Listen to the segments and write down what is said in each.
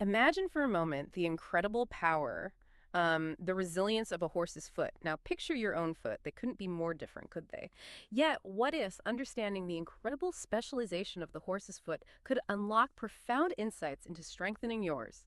Imagine for a moment the incredible power, the resilience of a horse's foot. Now, picture your own foot. They couldn't be more different, could they? Yet, what if understanding the incredible specialization of the horse's foot could unlock profound insights into strengthening yours?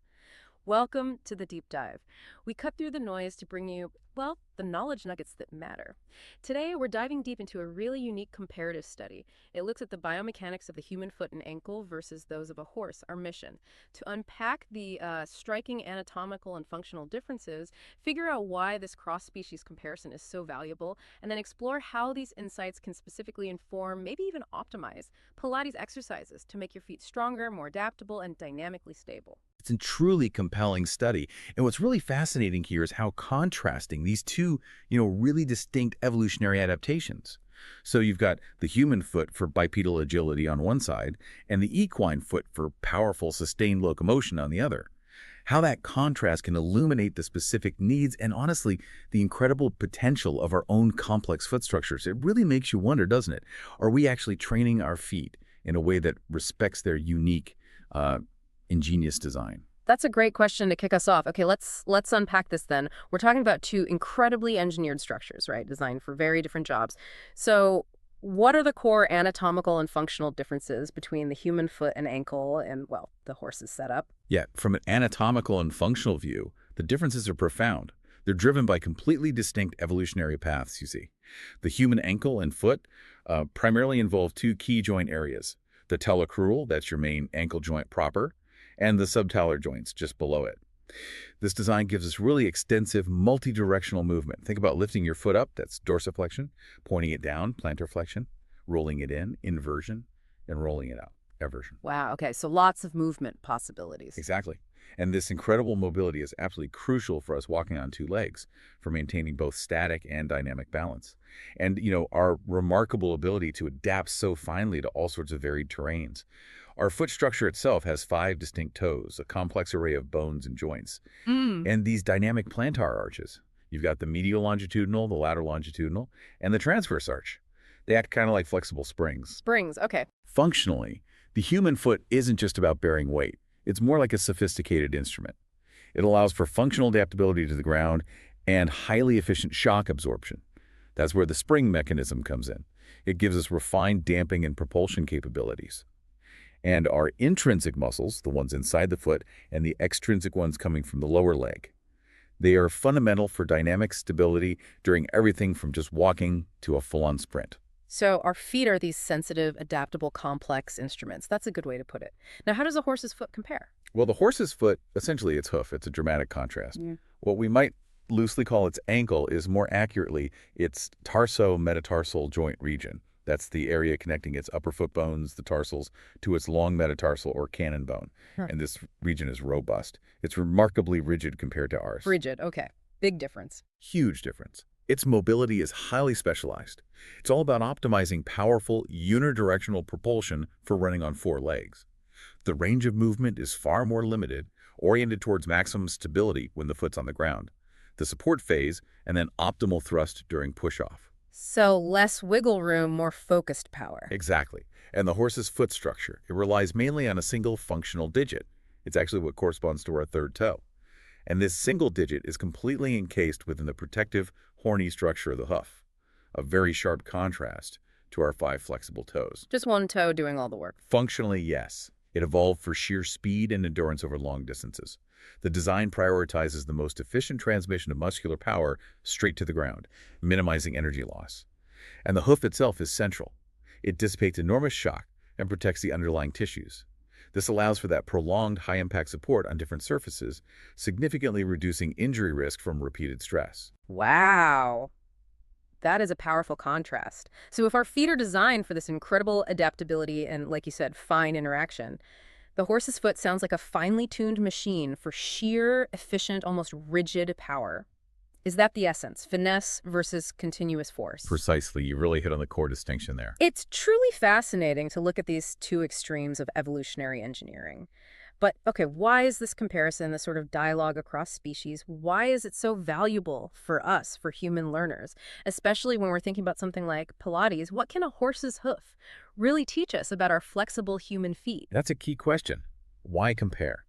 Welcome to the deep dive. We cut through the noise to bring you, well, the knowledge nuggets that matter. Today, we're diving deep into a really unique comparative study. It looks at the biomechanics of the human foot and ankle versus those of a horse, our mission. To unpack the striking anatomical and functional differences, figure out why this cross-species comparison is so valuable, and then explore how these insights can specifically inform, maybe even optimize, Pilates exercises to make your feet stronger, more adaptable, and dynamically stable. It's a truly compelling study. And what's really fascinating here is how contrasting these two, really distinct evolutionary adaptations. So you've got the human foot for bipedal agility on one side and the equine foot for powerful, sustained locomotion on the other. How that contrast can illuminate the specific needs and, honestly, the incredible potential of our own complex foot structures. It really makes you wonder, doesn't it? Are we actually training our feet in a way that respects their unique, ingenious design? That's a great question to kick us off. Okay, let's unpack this then. We're talking about two incredibly engineered structures, right? Designed for very different jobs. So what are the core anatomical and functional differences between the human foot and ankle and, well, the horse's setup? Yeah, from an anatomical and functional view, the differences are profound. They're driven by completely distinct evolutionary paths, you see. The human ankle and foot primarily involve two key joint areas. The talocrural, that's your main ankle joint proper, and the subtalar joints just below it. This design gives us really extensive multi-directional movement. Think about lifting your foot up, that's dorsiflexion, pointing it down, plantar flexion, rolling it in, inversion, and rolling it out, eversion. Wow, okay, so lots of movement possibilities. Exactly. And this incredible mobility is absolutely crucial for us walking on two legs, for maintaining both static and dynamic balance. And, our remarkable ability to adapt so finely to all sorts of varied terrains. Our foot structure itself has 5 distinct toes, a complex array of bones and joints. And these dynamic plantar arches. You've got the medial longitudinal, the lateral longitudinal, and the transverse arch. They act kind of like flexible springs. Springs, okay. Functionally, the human foot isn't just about bearing weight. It's more like a sophisticated instrument. It allows for functional adaptability to the ground and highly efficient shock absorption. That's where the spring mechanism comes in. It gives us refined damping and propulsion capabilities. And our intrinsic muscles, the ones inside the foot, and the extrinsic ones coming from the lower leg. They are fundamental for dynamic stability during everything from just walking to a full-on sprint. So our feet are these sensitive, adaptable, complex instruments. That's a good way to put it. Now, how does a horse's foot compare? Well, the horse's foot, essentially its hoof. It's a dramatic contrast. Yeah. What we might loosely call its ankle is more accurately its tarso-metatarsal joint region. That's the area connecting its upper foot bones, the tarsals, to its long metatarsal or cannon bone. Huh. And this region is robust. It's remarkably rigid compared to ours. Rigid, okay. Big difference. Huge difference. Its mobility is highly specialized. It's all about optimizing powerful unidirectional propulsion for running on 4 legs. The range of movement is far more limited, oriented towards maximum stability when the foot's on the ground, the support phase, and then optimal thrust during push-off. So less wiggle room, more focused power. Exactly. And the horse's foot structure, it relies mainly on a single functional digit. It's actually what corresponds to our third toe. And this single digit is completely encased within the protective, horny structure of the hoof, a very sharp contrast to our 5 flexible toes. Just one toe doing all the work. Functionally, yes. It evolved for sheer speed and endurance over long distances. The design prioritizes the most efficient transmission of muscular power straight to the ground, minimizing energy loss. And the hoof itself is central. It dissipates enormous shock and protects the underlying tissues. This allows for that prolonged high-impact support on different surfaces, significantly reducing injury risk from repeated stress. Wow. That is a powerful contrast. So if our feet are designed for this incredible adaptability and, like you said, fine interaction, the horse's foot sounds like a finely tuned machine for sheer, efficient, almost rigid power. Is that the essence? Finesse versus continuous force? Precisely. You really hit on the core distinction there. It's truly fascinating to look at these two extremes of evolutionary engineering. But, okay, why is this comparison, this sort of dialogue across species, why is it so valuable for us, for human learners? Especially when we're thinking about something like Pilates, what can a horse's hoof really teach us about our flexible human feet? That's a key question. Why compare?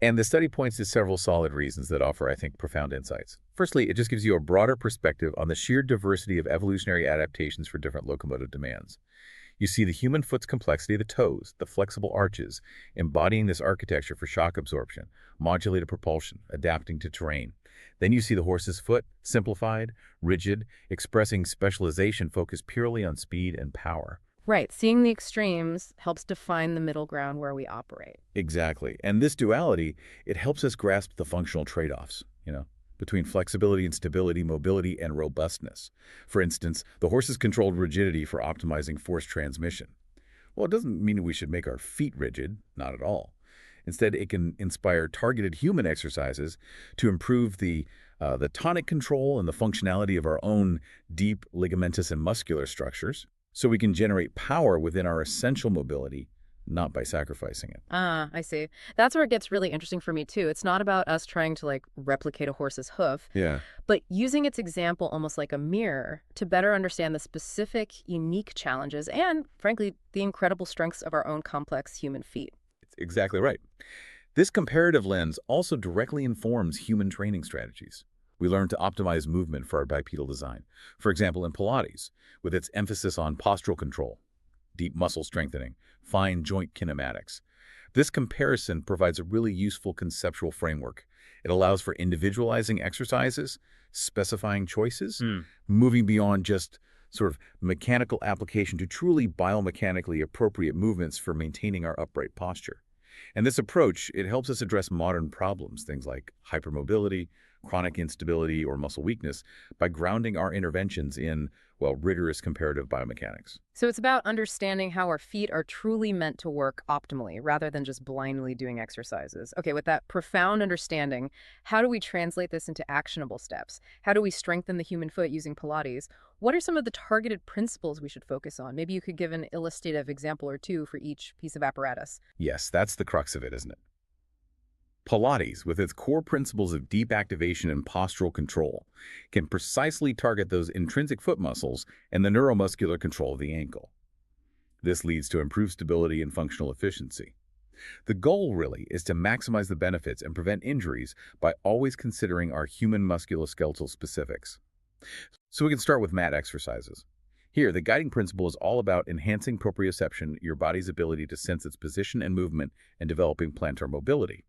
And the study points to several solid reasons that offer, I think, profound insights. Firstly, it just gives you a broader perspective on the sheer diversity of evolutionary adaptations for different locomotive demands. You see the human foot's complexity, the toes, the flexible arches, embodying this architecture for shock absorption, modulated propulsion, adapting to terrain. Then you see the horse's foot, simplified, rigid, expressing specialization focused purely on speed and power. Right, seeing the extremes helps define the middle ground where we operate. Exactly. And this duality, it helps us grasp the functional trade-offs, between flexibility and stability, mobility and robustness. For instance, the horse's controlled rigidity for optimizing force transmission. Well, it doesn't mean we should make our feet rigid, not at all. Instead, it can inspire targeted human exercises to improve the tonic control and the functionality of our own deep ligamentous and muscular structures, so we can generate power within our essential mobility, not by sacrificing it. Ah, I see. That's where it gets really interesting for me, too. It's not about us trying to, replicate a horse's hoof, Yeah. but using its example almost like a mirror to better understand the specific, unique challenges and, frankly, the incredible strengths of our own complex human feet. It's exactly right. This comparative lens also directly informs human training strategies. We learn to optimize movement for our bipedal design. For example, in Pilates, with its emphasis on postural control, deep muscle strengthening, fine joint kinematics. This comparison provides a really useful conceptual framework. It allows for individualizing exercises, specifying choices, moving beyond just sort of mechanical application to truly biomechanically appropriate movements for maintaining our upright posture. And this approach, it helps us address modern problems, things like hypermobility, chronic instability, or muscle weakness, by grounding our interventions in, rigorous comparative biomechanics. So it's about understanding how our feet are truly meant to work optimally rather than just blindly doing exercises. Okay, with that profound understanding, how do we translate this into actionable steps? How do we strengthen the human foot using Pilates? What are some of the targeted principles we should focus on? Maybe you could give an illustrative example or two for each piece of apparatus. Yes, that's the crux of it, isn't it? Pilates, with its core principles of deep activation and postural control, can precisely target those intrinsic foot muscles and the neuromuscular control of the ankle. This leads to improved stability and functional efficiency. The goal, really, is to maximize the benefits and prevent injuries by always considering our human musculoskeletal specifics. So we can start with mat exercises. Here, the guiding principle is all about enhancing proprioception, your body's ability to sense its position and movement, and developing plantar mobility.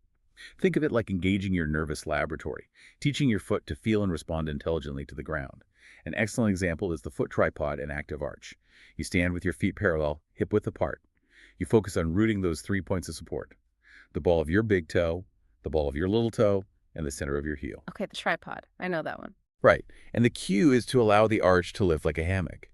Think of it like engaging your nervous laboratory, teaching your foot to feel and respond intelligently to the ground. An excellent example is the foot tripod and active arch. You stand with your feet parallel, hip-width apart. You focus on rooting those 3 points of support: the ball of your big toe, the ball of your little toe, and the center of your heel. Okay, the tripod. I know that one. Right. And the cue is to allow the arch to lift like a hammock.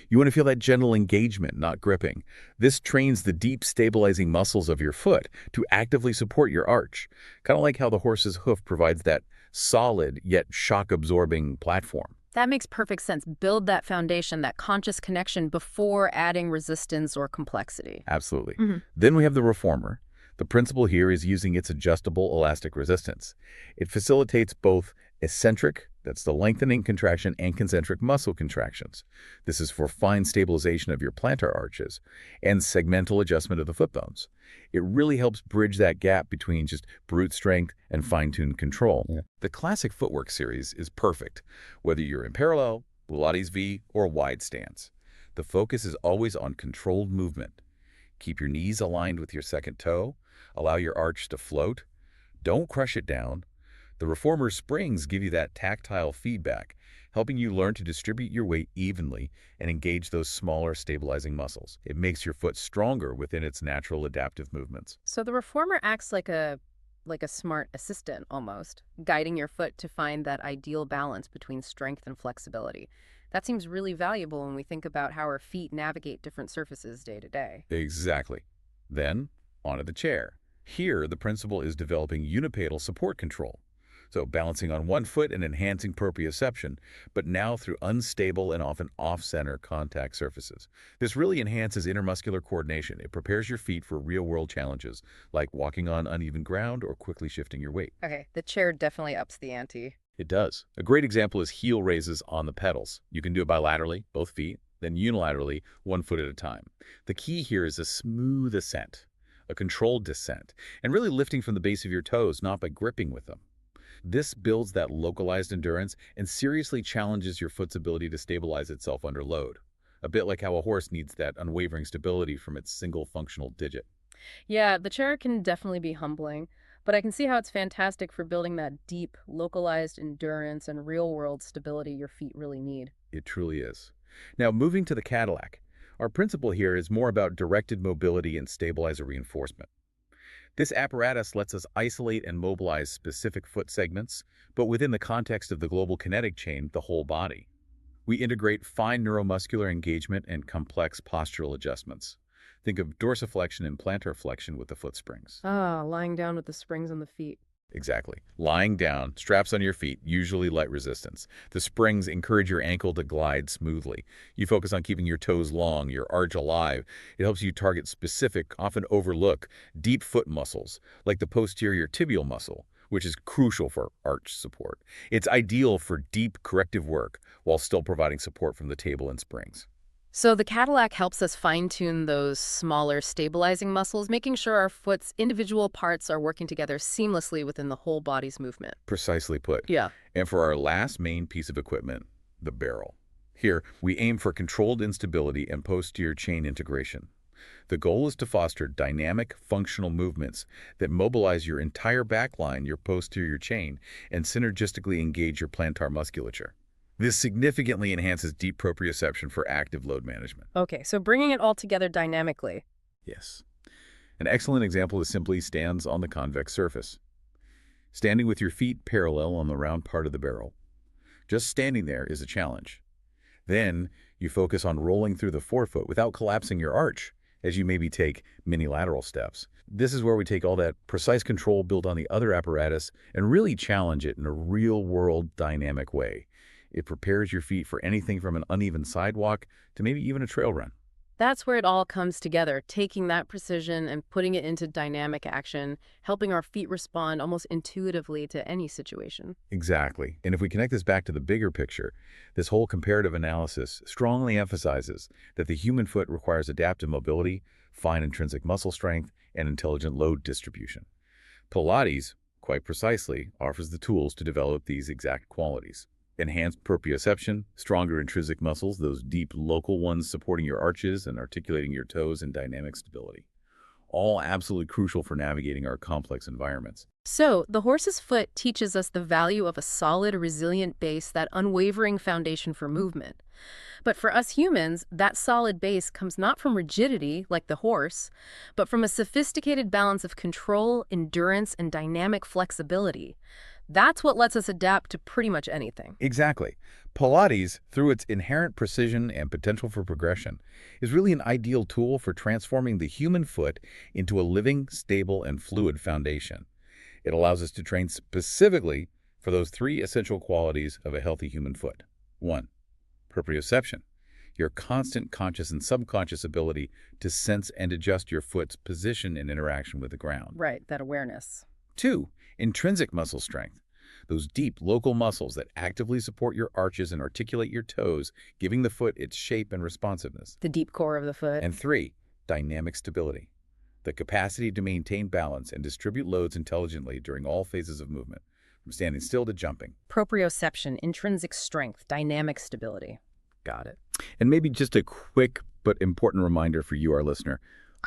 You want to feel that gentle engagement, not gripping. This trains the deep stabilizing muscles of your foot to actively support your arch, kind of like how the horse's hoof provides that solid yet shock-absorbing platform. That makes perfect sense. Build that foundation, that conscious connection before adding resistance or complexity. Absolutely. Then we have the reformer. The principle here is using its adjustable elastic resistance. It facilitates both eccentric, that's the lengthening contraction, and concentric muscle contractions. This is for fine stabilization of your plantar arches and segmental adjustment of the foot bones. It really helps bridge that gap between just brute strength and fine-tuned control. Yeah. The classic footwork series is perfect, whether you're in parallel, Pilates V, or wide stance. The focus is always on controlled movement. Keep your knees aligned with your second toe. Allow your arch to float. Don't crush it down. The reformer springs give you that tactile feedback, helping you learn to distribute your weight evenly and engage those smaller stabilizing muscles. It makes your foot stronger within its natural adaptive movements. So the reformer acts like a smart assistant almost, guiding your foot to find that ideal balance between strength and flexibility. That seems really valuable when we think about how our feet navigate different surfaces day to day. Exactly. Then, onto the chair. Here, the principle is developing unipedal support control. So balancing on one foot and enhancing proprioception, but now through unstable and often off-center contact surfaces. This really enhances intermuscular coordination. It prepares your feet for real-world challenges, like walking on uneven ground or quickly shifting your weight. Okay, the chair definitely ups the ante. It does. A great example is heel raises on the pedals. You can do it bilaterally, both feet, then unilaterally, one foot at a time. The key here is a smooth ascent, a controlled descent, and really lifting from the base of your toes, not by gripping with them. This builds that localized endurance and seriously challenges your foot's ability to stabilize itself under load. A bit like how a horse needs that unwavering stability from its single functional digit. Yeah, the chair can definitely be humbling, but I can see how it's fantastic for building that deep, localized endurance and real-world stability your feet really need. It truly is. Now, moving to the Cadillac, our principle here is more about directed mobility and stabilizer reinforcement. This apparatus lets us isolate and mobilize specific foot segments, but within the context of the global kinetic chain, the whole body. We integrate fine neuromuscular engagement and complex postural adjustments. Think of dorsiflexion and plantar flexion with the foot springs. Ah, lying down with the springs on the feet. Exactly. Lying down, straps on your feet, usually light resistance. The springs encourage your ankle to glide smoothly. You focus on keeping your toes long, your arch alive. It helps you target specific, often overlooked, deep foot muscles, like the posterior tibial muscle, which is crucial for arch support. It's ideal for deep corrective work while still providing support from the table and springs. So the Cadillac helps us fine-tune those smaller stabilizing muscles, making sure our foot's individual parts are working together seamlessly within the whole body's movement. Precisely put. Yeah. And for our last main piece of equipment, the barrel. Here, we aim for controlled instability and posterior chain integration. The goal is to foster dynamic, functional movements that mobilize your entire back line, your posterior chain, and synergistically engage your plantar musculature. This significantly enhances deep proprioception for active load management. Okay, so bringing it all together dynamically. Yes. An excellent example is simply stands on the convex surface. Standing with your feet parallel on the round part of the barrel. Just standing there is a challenge. Then, you focus on rolling through the forefoot without collapsing your arch, as you maybe take mini lateral steps. This is where we take all that precise control built on the other apparatus and really challenge it in a real-world dynamic way. It prepares your feet for anything from an uneven sidewalk to maybe even a trail run. That's where it all comes together, taking that precision and putting it into dynamic action, helping our feet respond almost intuitively to any situation. Exactly. And if we connect this back to the bigger picture, this whole comparative analysis strongly emphasizes that the human foot requires adaptive mobility, fine intrinsic muscle strength, and intelligent load distribution. Pilates, quite precisely, offers the tools to develop these exact qualities. Enhanced proprioception, stronger intrinsic muscles, those deep local ones supporting your arches and articulating your toes, and dynamic stability. All absolutely crucial for navigating our complex environments. So, the horse's foot teaches us the value of a solid, resilient base, that unwavering foundation for movement. But for us humans, that solid base comes not from rigidity, like the horse, but from a sophisticated balance of control, endurance, and dynamic flexibility. That's what lets us adapt to pretty much anything. Exactly. Pilates, through its inherent precision and potential for progression, is really an ideal tool for transforming the human foot into a living, stable, and fluid foundation. It allows us to train specifically for those three essential qualities of a healthy human foot. 1. Proprioception, your constant conscious and subconscious ability to sense and adjust your foot's position and interaction with the ground. Right, that awareness. 2. Intrinsic muscle strength, those deep local muscles that actively support your arches and articulate your toes, giving the foot its shape and responsiveness. The deep core of the foot. And 3. Dynamic stability, the capacity to maintain balance and distribute loads intelligently during all phases of movement, from standing still to jumping. Proprioception, intrinsic strength, dynamic stability. Got it. And maybe just a quick but important reminder for you, our listener.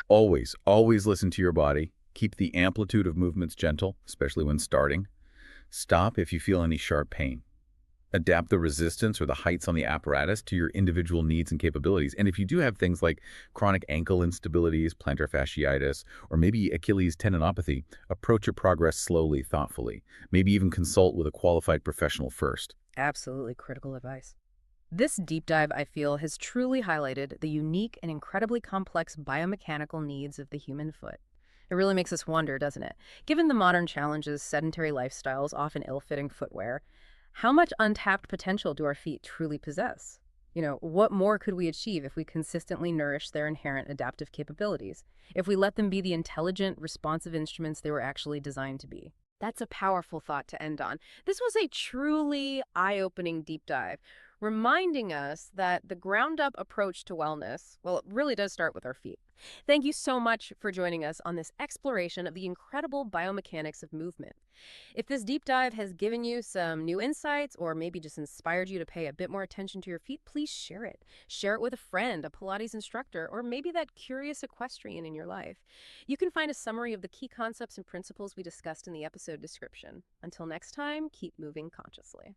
Always listen to your body. Keep the amplitude of movements gentle, especially when starting. Stop if you feel any sharp pain. Adapt the resistance or the heights on the apparatus to your individual needs and capabilities. And if you do have things like chronic ankle instabilities, plantar fasciitis, or maybe Achilles tendinopathy, approach your progress slowly, thoughtfully. Maybe even consult with a qualified professional first. Absolutely critical advice. This deep dive, I feel, has truly highlighted the unique and incredibly complex biomechanical needs of the human foot. It really makes us wonder, doesn't it? Given the modern challenges, sedentary lifestyles, often ill-fitting footwear, how much untapped potential do our feet truly possess? What more could we achieve if we consistently nourish their inherent adaptive capabilities? If we let them be the intelligent, responsive instruments they were actually designed to be? That's a powerful thought to end on. This was a truly eye-opening deep dive, reminding us that the ground-up approach to wellness, well, it really does start with our feet. Thank you so much for joining us on this exploration of the incredible biomechanics of movement. If this deep dive has given you some new insights or maybe just inspired you to pay a bit more attention to your feet, please share it. Share it with a friend, a Pilates instructor, or maybe that curious equestrian in your life. You can find a summary of the key concepts and principles we discussed in the episode description. Until next time, keep moving consciously.